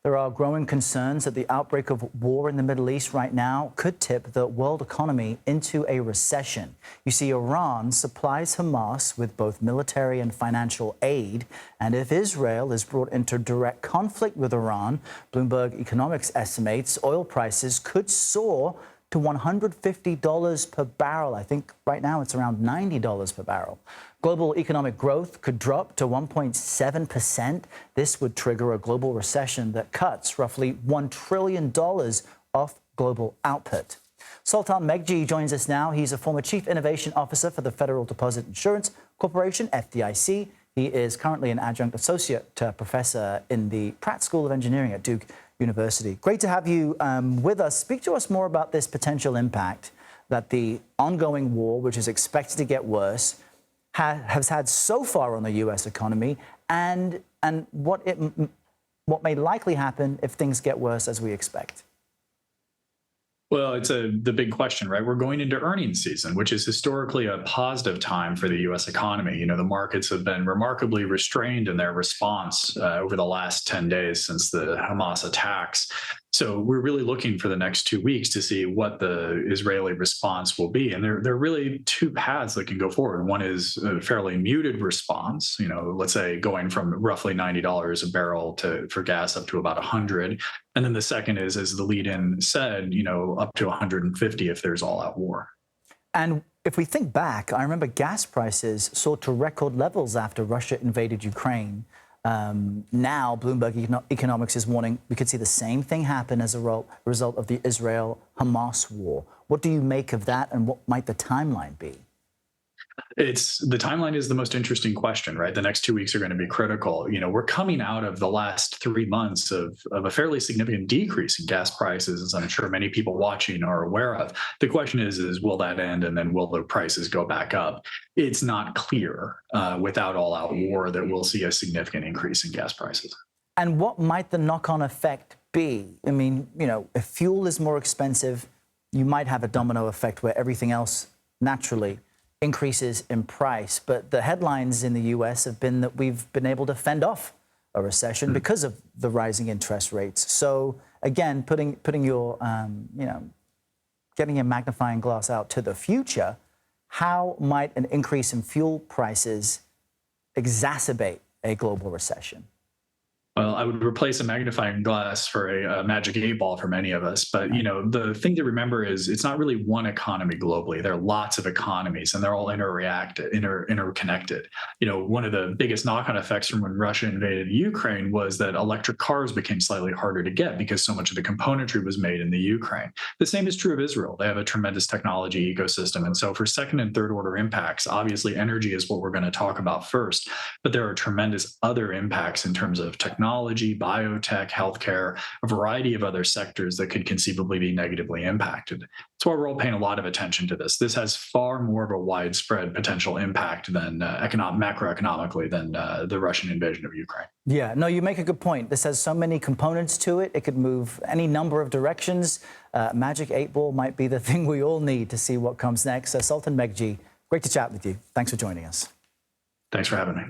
There are growing concerns that the outbreak of war in the Middle East right now could tip the world economy into a recession. You see, Iran supplies Hamas with both military and financial aid. And if Israel is brought into direct conflict with Iran, Bloomberg Economics estimates oil prices could soar to $150 per barrel. I think right now it's around $90 per barrel. Global economic growth could drop to 1.7%. This would trigger a global recession that cuts roughly $1 trillion off global output. Sultan Meghji joins us now. He's a former Chief Innovation Officer for the Federal Deposit Insurance Corporation, FDIC. He is currently an adjunct associate professor in the Pratt School of Engineering at Duke University. Great to have you with us. Speak to us more about this potential impact that the ongoing war, which is expected to get worse, has had so far on the U.S. economy, and what may likely happen if things get worse as we expect. Well, it's the big question, right? We're going into earnings season, which is historically a positive time for the U.S. economy. You know, the markets have been remarkably restrained in their response over the last 10 days since the Hamas attacks. So we're really looking for the next 2 weeks to see what the Israeli response will be. And there are really two paths that can go forward. One is a fairly muted response, you know, let's say going from roughly $90 a barrel for gas up to about 100. And then the second is, as the lead-in said, you know, up to 150 if there's all-out war. And if we think back, I remember gas prices soared to record levels after Russia invaded Ukraine. Now, Bloomberg Economics is warning we could see the same thing happen as a result of the Israel-Hamas war. What do you make of that, and what might the timeline be? The timeline is the most interesting question, right? The next 2 weeks are going to be critical. You know, we're coming out of the last 3 months of a fairly significant decrease in gas prices, as I'm sure many people watching are aware of. The question is will that end, and then will the prices go back up? It's not clear without all-out war that we'll see a significant increase in gas prices. And what might the knock-on effect be? I mean, you know, if fuel is more expensive, you might have a domino effect where everything else naturally increases in price. But the headlines in the U.S. have been that we've been able to fend off a recession because of the rising interest rates. So again, putting your, you know, getting a magnifying glass out to the future, how might an increase in fuel prices exacerbate a global recession? Well, I would replace a magnifying glass for a magic 8-ball for many of us. But, you know, the thing to remember is it's not really one economy globally. There are lots of economies, and they're all interconnected. You know, one of the biggest knock-on effects from when Russia invaded Ukraine was that electric cars became slightly harder to get because so much of the componentry was made in the Ukraine. The same is true of Israel. They have a tremendous technology ecosystem. And so for second and third order impacts, obviously energy is what we're going to talk about first. But there are tremendous other impacts in terms of technology, biotech, healthcare, a variety of other sectors that could conceivably be negatively impacted. That's why we're all paying a lot of attention to this. This has far more of a widespread potential impact than macroeconomically than the Russian invasion of Ukraine. Yeah, no, you make a good point. This has so many components to it. It could move any number of directions. Magic 8-ball might be the thing we all need to see what comes next. Sultan Meghji, great to chat with you. Thanks for joining us. Thanks for having me.